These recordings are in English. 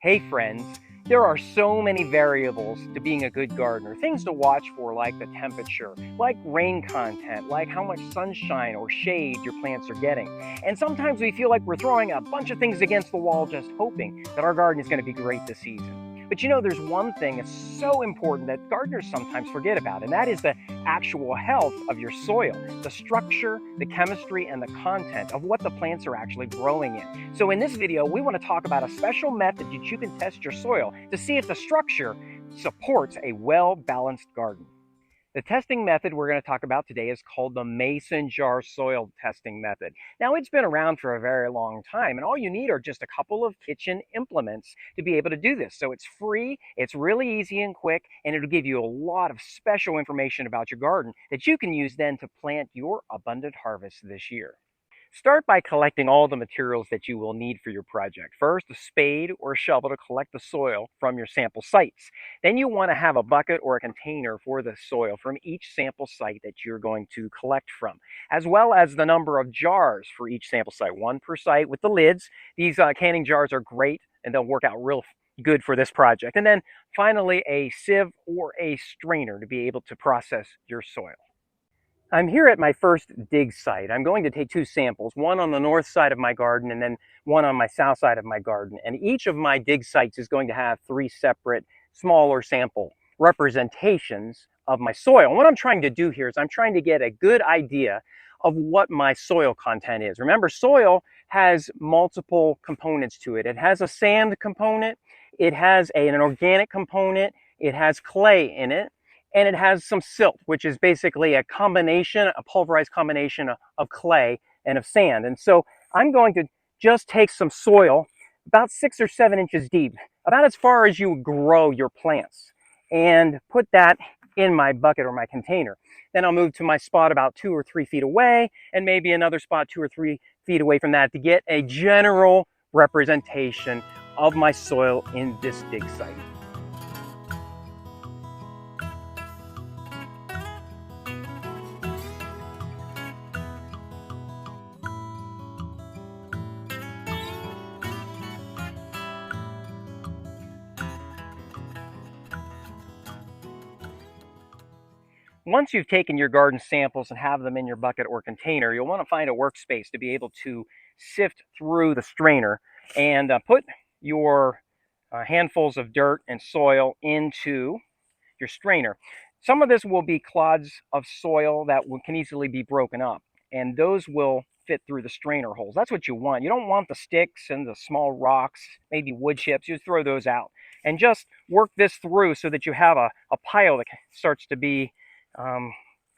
Hey friends, there are so many variables to being a good gardener. Things to watch for like the temperature, like rain content, like how much sunshine or shade your plants are getting. And sometimes we feel like we're throwing a bunch of things against the wall just hoping that our garden is going to be great this season. But you know, there's one thing that's so important that gardeners sometimes forget about, and that is the actual health of your soil, the structure, the chemistry, and the content of what the plants are actually growing in. So in this video, we want to talk about a special method that you can test your soil to see if the structure supports a well-balanced garden. The testing method we're going to talk about today is called the mason jar soil testing method. Now, it's been around for a very long time, and all you need are just a couple of kitchen implements to be able to do this. So it's free, it's really easy and quick, and it'll give you a lot of special information about your garden that you can use then to plant your abundant harvest this year. Start by collecting all the materials that you will need for your project. First, a spade or a shovel to collect the soil from your sample sites. Then you want to have a bucket or a container for the soil from each sample site that you're going to collect from, as well as the number of jars for each sample site, one per site with the lids. These canning jars are great and they'll work out real good for this project. And then finally, a sieve or a strainer to be able to process your soil. I'm here at my first dig site. I'm going to take two samples, one on the north side of my garden and then one on my south side of my garden. And each of my dig sites is going to have three separate smaller sample representations of my soil. And what I'm trying to do here is I'm trying to get a good idea of what my soil content is. Remember, soil has multiple components to it. It has a sand component, it has an organic component, it has clay in it, and it has some silt, which is basically a combination, a pulverized combination of clay and of sand. And so I'm going to just take some soil about 6 or 7 inches deep, about as far as you grow your plants, and put that in my bucket or my container. Then I'll move to my spot about 2 or 3 feet away, and maybe another spot 2 or 3 feet away from that to get a general representation of my soil in this dig site. Once you've taken your garden samples and have them in your bucket or container, you'll want to find a workspace to be able to sift through the strainer and put your handfuls of dirt and soil into your strainer. Some of this will be clods of soil that can easily be broken up, and those will fit through the strainer holes. That's what you want. You don't want the sticks and the small rocks, maybe wood chips. You throw those out and just work this through so that you have a pile that starts to be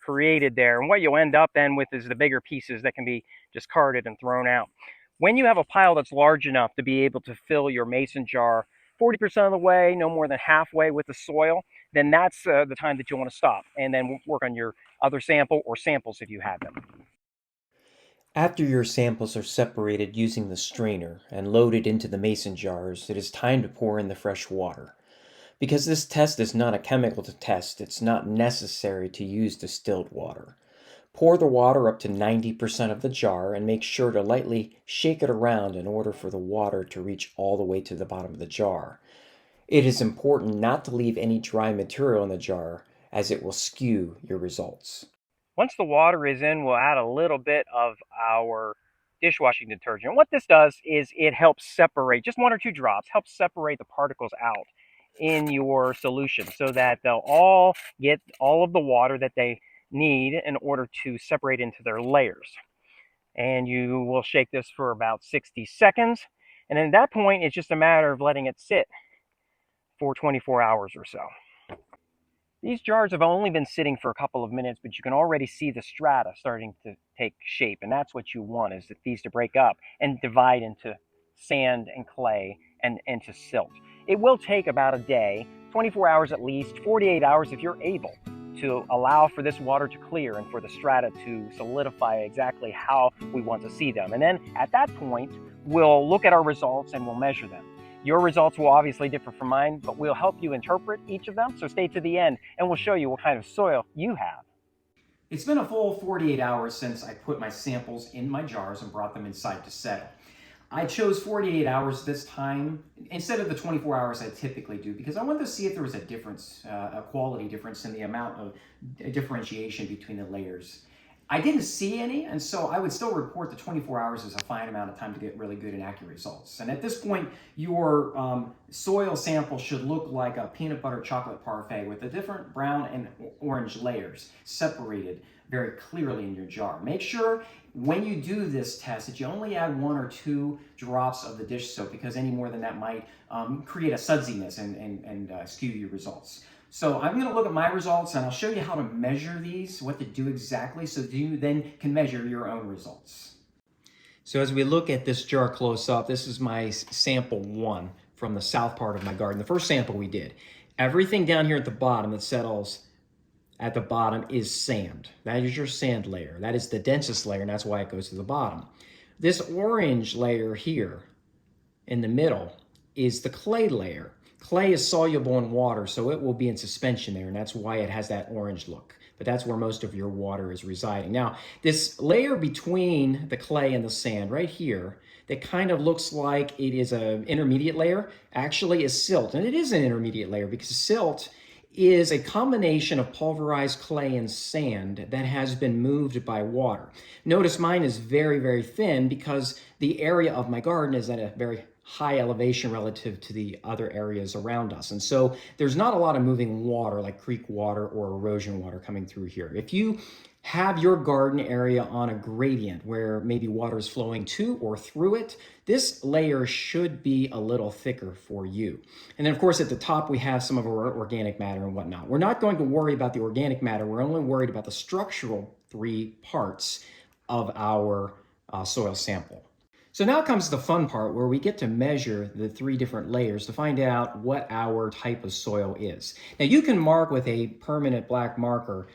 created there. And what you'll end up then with is the bigger pieces that can be discarded and thrown out. When you have a pile that's large enough to be able to fill your mason jar 40% of the way, no more than halfway with the soil, then that's the time that you want to stop and then work on your other sample or samples if you have them. After your samples are separated using the strainer and loaded into the mason jars, it is time to pour in the fresh water. Because this test is not a chemical test, it's not necessary to use distilled water. Pour the water up to 90% of the jar and make sure to lightly shake it around in order for the water to reach all the way to the bottom of the jar. It is important not to leave any dry material in the jar as it will skew your results. Once the water is in, we'll add a little bit of our dishwashing detergent. What this does is it helps separate, just 1 or 2 drops, helps separate the particles out in your solution so that they'll all get all of the water that they need in order to separate into their layers. And you will shake this for about 60 seconds. And at that point, it's just a matter of letting it sit for 24 hours or so. These jars have only been sitting for a couple of minutes, but you can already see the strata starting to take shape. And that's what you want, is these to break up and divide into sand and clay and into silt. It will take about a day, 24 hours at least, 48 hours if you're able, to allow for this water to clear and for the strata to solidify exactly how we want to see them. And then at that point, we'll look at our results and we'll measure them. Your results will obviously differ from mine, but we'll help you interpret each of them. So stay to the end and we'll show you what kind of soil you have. It's been a full 48 hours since I put my samples in my jars and brought them inside to settle. I chose 48 hours this time instead of the 24 hours I typically do because I wanted to see if there was a difference, a quality difference in the amount of differentiation between the layers. I didn't see any, and so I would still report the 24 hours as a fine amount of time to get really good and accurate results. And at this point, your soil sample should look like a peanut butter chocolate parfait with the different brown and orange layers separated very clearly in your jar. Make sure when you do this test that you only add 1 or 2 drops of the dish soap because any more than that might create a sudsiness and skew your results. So I'm going to look at my results and I'll show you how to measure these, what to do exactly, so that you then can measure your own results. So as we look at this jar close up, this is my sample 1 from the south part of my garden, the first sample we did. Everything down here at the bottom that settles at the bottom is sand. That is your sand layer. That is the densest layer, and that's why it goes to the bottom. This orange layer here in the middle is the clay layer. Clay is soluble in water, so it will be in suspension there, and that's why it has that orange look. But that's where most of your water is residing. Now, this layer between the clay and the sand right here, that kind of looks like it is an intermediate layer, actually is silt. And it is an intermediate layer because silt is a combination of pulverized clay and sand that has been moved by water. Notice mine is very, very thin because the area of my garden is at a very high elevation relative to the other areas around us. And so there's not a lot of moving water like creek water or erosion water coming through here. If you have your garden area on a gradient where maybe water is flowing to or through it, this layer should be a little thicker for you. And then of course at the top we have some of our organic matter and whatnot. We're not going to worry about the organic matter. We're only worried about the structural 3 parts of our soil sample. So now comes the fun part where we get to measure the 3 different layers to find out what our type of soil is. Now you can mark with a permanent black marker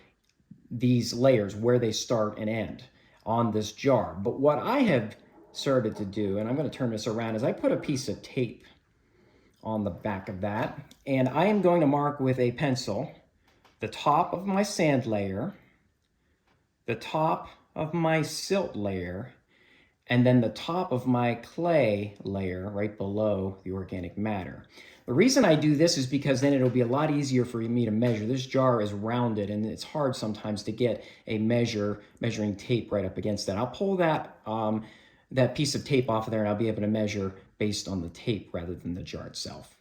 these layers where they start and end on this jar. But what I have started to do, and I'm going to turn this around, is I put a piece of tape on the back of that, and I am going to mark with a pencil the top of my sand layer, the top of my silt layer, and then the top of my clay layer right below the organic matter. The reason I do this is because then it'll be a lot easier for me to measure. This jar is rounded and it's hard sometimes to get a measuring tape right up against that. I'll pull that, that piece of tape off of there and I'll be able to measure based on the tape rather than the jar itself.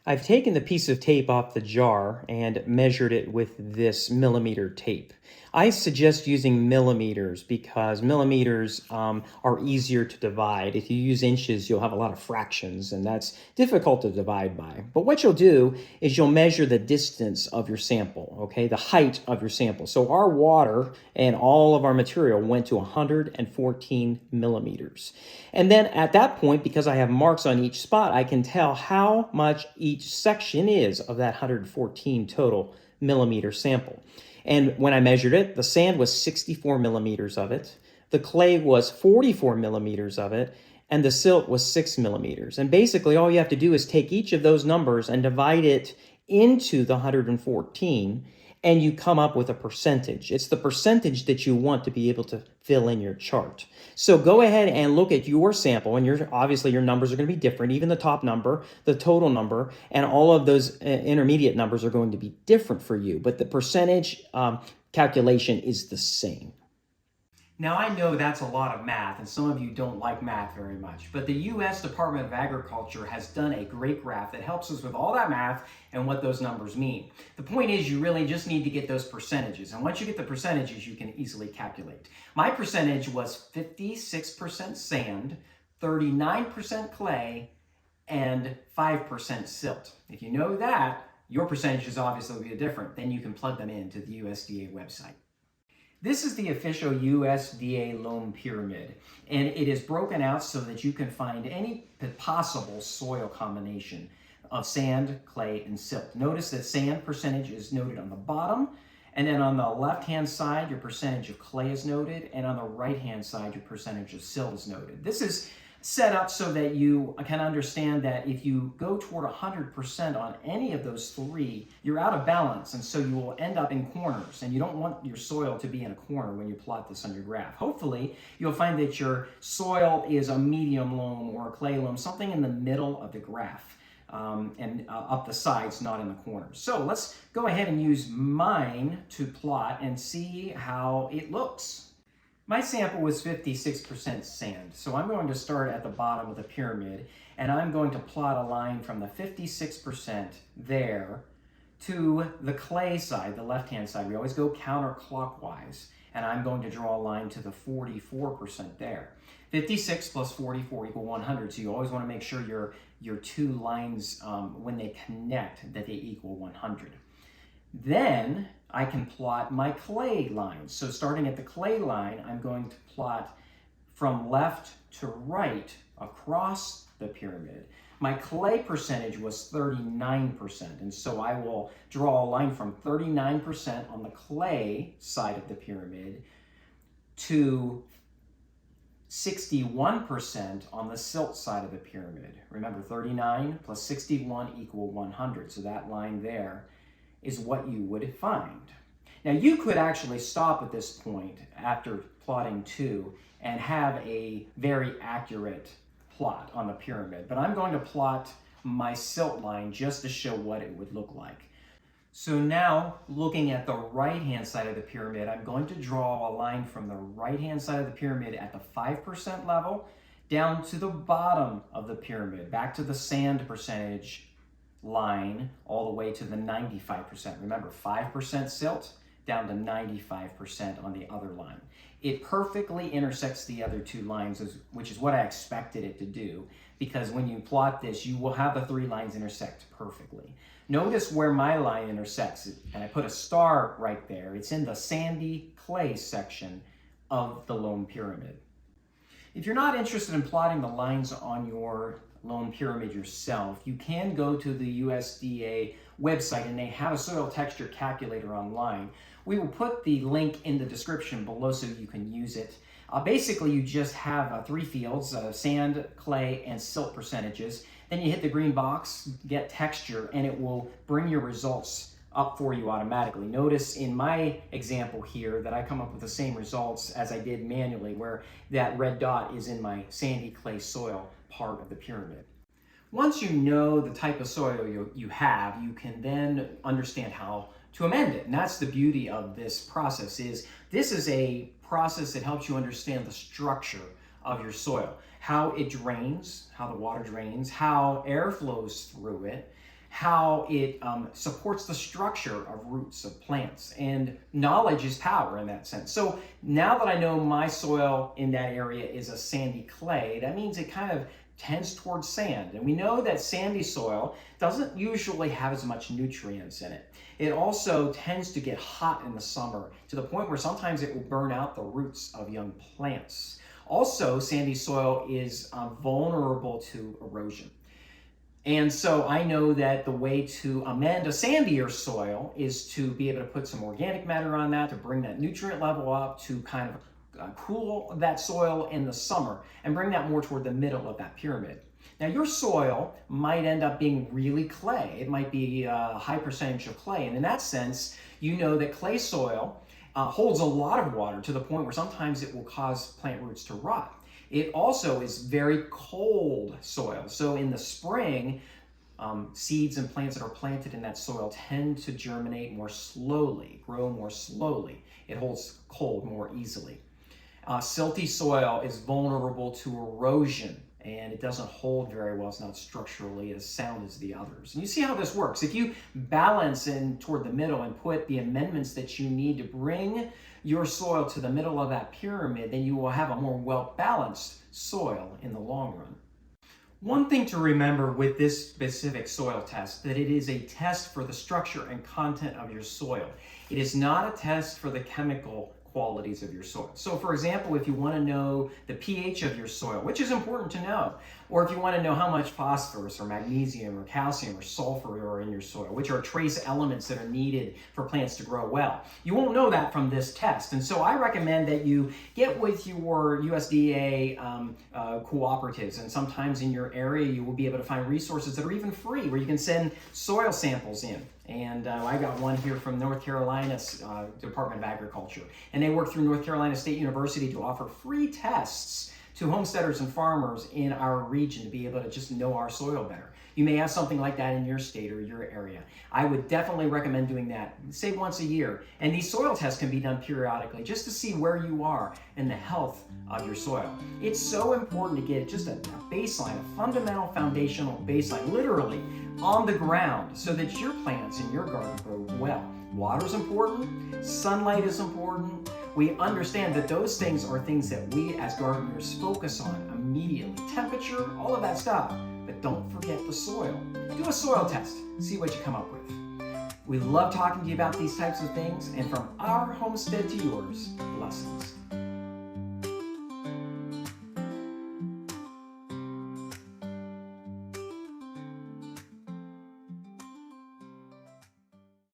I've taken the piece of tape off the jar and measured it with this millimeter tape. I suggest using millimeters because millimeters are easier to divide. If you use inches, you'll have a lot of fractions, and that's difficult to divide by. But what you'll do is you'll measure the distance of your sample, okay, the height of your sample. So our water and all of our material went to 114 millimeters. And then at that point, because I have marks on each spot, I can tell how much each section is of that 114 total millimeter sample. And when I measured it, the sand was 64 millimeters of it, the clay was 44 millimeters of it, and the silt was 6 millimeters. And basically all you have to do is take each of those numbers and divide it into the 114, and you come up with a percentage. It's the percentage that you want to be able to fill in your chart. So go ahead and look at your sample, and obviously your numbers are going to be different. Even the top number, the total number, and all of those intermediate numbers are going to be different for you. But the percentage calculation is the same. Now, I know that's a lot of math, and some of you don't like math very much, but the U.S. Department of Agriculture has done a great graph that helps us with all that math and what those numbers mean. The point is you really just need to get those percentages, and once you get the percentages, you can easily calculate. My percentage was 56% sand, 39% clay, and 5% silt. If you know that, your percentages obviously will be different. Then you can plug them into the USDA website. This is the official USDA loam pyramid, and it is broken out so that you can find any possible soil combination of sand, clay, and silt. Notice that sand percentage is noted on the bottom, and then on the left-hand side, your percentage of clay is noted, and on the right-hand side, your percentage of silt is noted. This is set up so that you can understand that if you go toward 100% on any of those three, you're out of balance, and so you will end up in corners, and you don't want your soil to be in a corner when you plot this on your graph. Hopefully, you'll find that your soil is a medium loam or a clay loam, something in the middle of the graph, and up the sides, not in the corners. So let's go ahead and use mine to plot and see how it looks. My sample was 56% sand, so I'm going to start at the bottom of the pyramid, and I'm going to plot a line from the 56% there to the clay side, the left-hand side. We always go counterclockwise, and I'm going to draw a line to the 44% there. 56 plus 44 equal 100, so you always want to make sure your two lines, when they connect, that they equal 100. Then I can plot my clay lines. So starting at the clay line, I'm going to plot from left to right across the pyramid. My clay percentage was 39%, and so I will draw a line from 39% on the clay side of the pyramid to 61% on the silt side of the pyramid. Remember, 39 plus 61 equal 100, so that line there is what you would find. Now you could actually stop at this point after plotting 2 and have a very accurate plot on the pyramid, but I'm going to plot my silt line just to show what it would look like. So now, looking at the right-hand side of the pyramid, I'm going to draw a line from the right-hand side of the pyramid at the 5% level down to the bottom of the pyramid, back to the sand percentage line, all the way to the 95%. Remember, 5% silt down to 95% on the other line. It perfectly intersects the other two lines, which is what I expected it to do, because when you plot this, you will have the three lines intersect perfectly. Notice where my line intersects, and I put a star right there. It's in the sandy clay section of the loam pyramid. If you're not interested in plotting the lines on your loam pyramid yourself, you can go to the USDA website, and they have a soil texture calculator online. We will put the link in the description below so you can use it. Basically, you just have 3 fields, sand, clay, and silt percentages. Then you hit the green box, get texture, and it will bring your results up for you automatically. Notice in my example here that I come up with the same results as I did manually, where that red dot is in my sandy clay soil part of the pyramid. Once you know the type of soil you have, you can then understand how to amend it. And that's the beauty of this process. This is a process that helps you understand the structure of your soil, how it drains, how the water drains, how air flows through it, how it supports the structure of roots of plants. And knowledge is power in that sense. So now that I know my soil in that area is a sandy clay, that means it kind of tends towards sand. And we know that sandy soil doesn't usually have as much nutrients in it. It also tends to get hot in the summer to the point where sometimes it will burn out the roots of young plants. Also, sandy soil is vulnerable to erosion. And so I know that the way to amend a sandier soil is to be able to put some organic matter on that to bring that nutrient level up, to kind of cool that soil in the summer and bring that more toward the middle of that pyramid. Now your soil might end up being really clay. It might be a high percentage of clay. And in that sense, you know that clay soil holds a lot of water to the point where sometimes it will cause plant roots to rot. It also is very cold soil. So in the spring, seeds and plants that are planted in that soil tend to germinate more slowly, grow more slowly. It holds cold more easily. Silty soil is vulnerable to erosion, and it doesn't hold very well. It's not structurally as sound as the others. And you see how this works. If you balance in toward the middle and put the amendments that you need to bring your soil to the middle of that pyramid, then you will have a more well-balanced soil in the long run. One thing to remember with this specific soil test, that it is a test for the structure and content of your soil. It is not a test for the chemical qualities of your soil. So for example, if you want to know the pH of your soil, which is important to know, Or if you want to know how much phosphorus or magnesium or calcium or sulfur are in your soil, which are trace elements that are needed for plants to grow well. You won't know that from this test. And so I recommend that you get with your USDA cooperatives, and sometimes in your area you will be able to find resources that are even free where you can send soil samples in. And I got one here from North Carolina's Department of Agriculture. And they work through North Carolina State University to offer free tests to homesteaders and farmers in our region to be able to just know our soil better. You may have something like that in your state or your area. I would definitely recommend doing that, say once a year. And these soil tests can be done periodically just to see where you are in the health of your soil. It's so important to get just a baseline, a fundamental foundational baseline, literally on the ground, so that your plants in your garden grow well. Water is important, sunlight is important. We understand that those things are things that we as gardeners focus on immediately. Temperature, all of that stuff. But don't forget the soil. Do a soil test, see what you come up with. We love talking to you about these types of things, and from our homestead to yours, blessings.